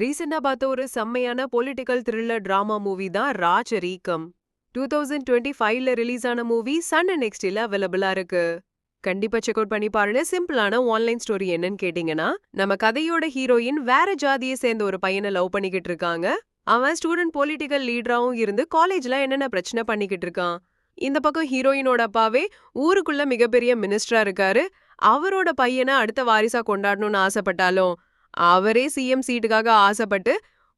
ரீசெண்டா பார்த்த ஒரு செம்மையான பொலிட்டிக்கல் த்ரில்லர் டிராமா மூவி தான் ராஜரீகம். 2025ல ரிலீஸ் ஆன மூவி சன் நெக்ஸ்ட்ல அவைலபிளா இருக்கு. கண்டிப்பா செக் அவுட் பண்ணி பாருங்க. சிம்பிளான ஆன்லைன் ஸ்டோரி என்னன்னு கேட்டீங்கன்னா, நம்ம கதையோட ஹீரோயின் வேற ஜாதியை சேர்ந்த ஒரு பையனை லவ் பண்ணிக்கிட்டு இருக்காங்க. அவன் ஸ்டூடெண்ட் பொலிட்டிக்கல் லீடராவும் இருந்து காலேஜ்ல என்னென்ன பிரச்சனை பண்ணிக்கிட்டு இருக்கான். இந்த பக்கம் ஹீரோயினோட அப்பாவே ஊருக்குள்ள மிகப்பெரிய மினிஸ்டரா இருக்காரு. அவரோட பையனை அடுத்த வாரிசா கொண்டாடணும்னு ஆசைப்பட்டாலும் அவரே சிஎம் சீட்டுக்காக ஆசைப்பட்டு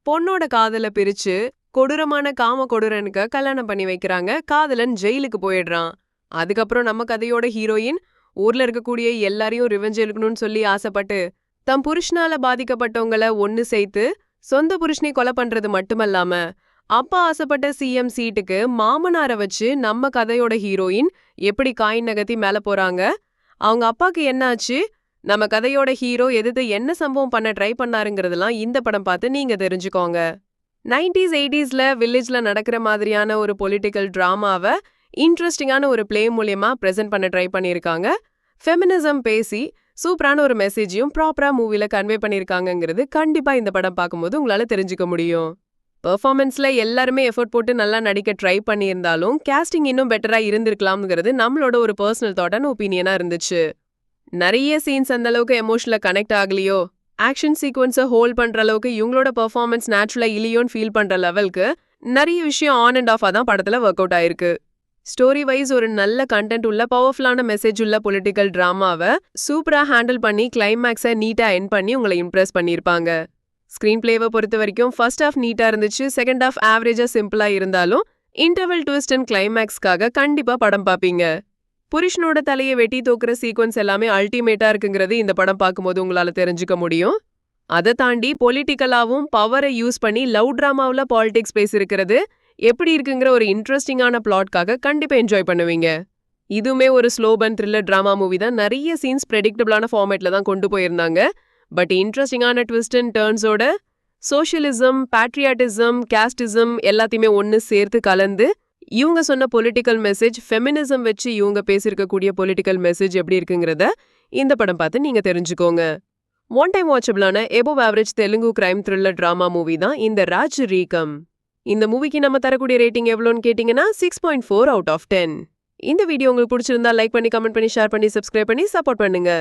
பொண்ணோட காதல பிரிச்சு கொடூரமான காம கொடூரனுக்கு கல்யாணம் பண்ணி வைக்கிறாங்க. காதலன் ஜெயிலுக்கு போயிடுறான். அதுக்கப்புறம் நம்ம கதையோட ஹீரோயின் ஊர்ல இருக்கக்கூடிய எல்லாரையும் ரிவெஞ்ச் எடுக்கணும்னு சொல்லி ஆசைப்பட்டு தம் புருஷனால பாதிக்கப்பட்டவங்கள ஒன்னு சேர்த்து சொந்த புருஷனை கொலை பண்றது மட்டுமல்லாம அப்பா ஆசைப்பட்ட சிஎம் சீட்டுக்கு மாமனார வச்சு நம்ம கதையோட ஹீரோயின் எப்படி காயின் நகர்த்தி மேல போறாங்க, அவங்க அப்பாக்கு என்னாச்சு, நம்ம கதையோட ஹீரோ எதிர்த்து என்ன சம்பவம் பண்ண ட்ரை பண்ணாருங்கிறதெல்லாம் இந்த படம் பார்த்து நீங்க தெரிஞ்சுக்கோங்க. 90s 80sல வில்லேஜ்ல நடக்கிற மாதிரியான ஒரு பொலிட்டிக்கல் டிராமாவை இன்ட்ரெஸ்டிங்கான ஒரு பிளே மூலியமா பிரசன்ட் பண்ண ட்ரை பண்ணியிருக்காங்க. ஃபெமினிசம் பேசி சூப்பரான ஒரு மெசேஜையும் ப்ராப்பரா மூவில கன்வே பண்ணியிருக்காங்கிறது கண்டிப்பா இந்த படம் பார்க்கும்போது உங்களால தெரிஞ்சுக்க முடியும். பெர்ஃபார்மன்ஸ்ல எல்லாருமே எஃபர்ட் போட்டு நல்லா நடிக்க ட்ரை பண்ணியிருந்தாலும் கேஸ்டிங் இன்னும் பெட்டரா இருந்திருக்கலாம்ங்கிறது நம்மளோட ஒரு பர்சனல் தாட்டான ஒப்பீனியனா இருந்துச்சு. நிறைய சீன்ஸ் அந்த அளவுக்கு எமோஷனலா கனெக்ட் ஆகலையோ, ஆக்ஷன் சீக்வன்ஸை ஹோல்ட் பண்ற அளவுக்கு இவங்களோட பெர்ஃபார்மன்ஸ் நேச்சுரலா இல்லையோன்னு ஃபீல் பண்ற லெவலுக்கு நிறைய விஷயம் ஆன் அண்ட் ஆஃபா தான் படத்துல ஒர்க் அவுட் ஆயிருக்கு. ஸ்டோரி வைஸ் ஒரு நல்ல கண்டென்ட் உள்ள பவர்ஃபுல்லான மெசேஜ் உள்ள பொலிட்டிக்கல் டிராமாவை சூப்பரா ஹேண்டில் பண்ணி கிளைமேக்ஸை நீட்டா எண்ட் பண்ணி உங்களை இம்ப்ரெஸ் பண்ணியிருப்பாங்க. ஸ்கிரீன் பிளேவை பொறுத்த வரைக்கும் ஃபர்ஸ்ட் ஹாஃப் நீட்டா இருந்துச்சு, செகண்ட் ஹாஃப் ஆவரேஜா சிம்பிளா இருந்தாலும் இன்டர்வல் ட்விஸ்ட் அண்ட் கிளைமேக்ஸ்க்காக கண்டிப்பா படம் பார்ப்பீங்க. புருஷனோட தலையை வெட்டி தோக்குற சீக்வன்ஸ் எல்லாமே அல்டிமேட்டா இருக்குங்கிறது இந்த படம் பார்க்கும்போது உங்களால தெரிஞ்சுக்க முடியும். அதை தாண்டி பொலிட்டிக்கலாவும் பவரை யூஸ் பண்ணி லவ் டிராமாவில் பாலிடிக்ஸ் பேசியிருக்கிறது எப்படி இருக்குங்கிற ஒரு இன்ட்ரெஸ்டிங்கான பிளாட்காக கண்டிப்பா என்ஜாய் பண்ணுவீங்க. இதுவுமே ஒரு ஸ்லோபன் த்ரில்லர் டிராமா மூவி தான். நிறைய சீன்ஸ் ப்ரெடிக்டபிளான ஃபார்மேட்ல தான் கொண்டு போயிருந்தாங்க. பட் இன்ட்ரெஸ்டிங்கான ட்விஸ்ட் அண்ட் டர்ன்ஸோட சோஷியலிசம், பேட்ரியாட்டிசம், கேஸ்டிசம் எல்லாத்தையுமே ஒன்று சேர்த்து கலந்து இவங்க சொன்ன பொலிட்டிக்கல் மெசேஜ், ஃபெமினிசம் வச்சு இவங்க பேசியிருக்கக்கூடிய பொலிட்டிக்கல் மெசேஜ் எப்படி இருக்குங்கிறத இந்த படம் பார்த்து நீங்க தெரிஞ்சுக்கோங்க. ஒன் டைம் வாட்சபிளான above average Telugu crime thriller drama movie தான் இந்த ராஜரீகம். இந்த மூவிக்கு நம்ம தரக்கூடிய ரேட்டிங் எவ்வளோன்னு கேட்டிங்கன்னா 6.4 out of 10. இந்த வீடியோ உங்களுக்கு பிடிச்சிருந்தா லைக் பண்ணி, கமெண்ட் பண்ணி, ஷேர் பண்ணி, சப்ஸ்கிரைப் பண்ணி சப்போர்ட் பண்ணுங்க.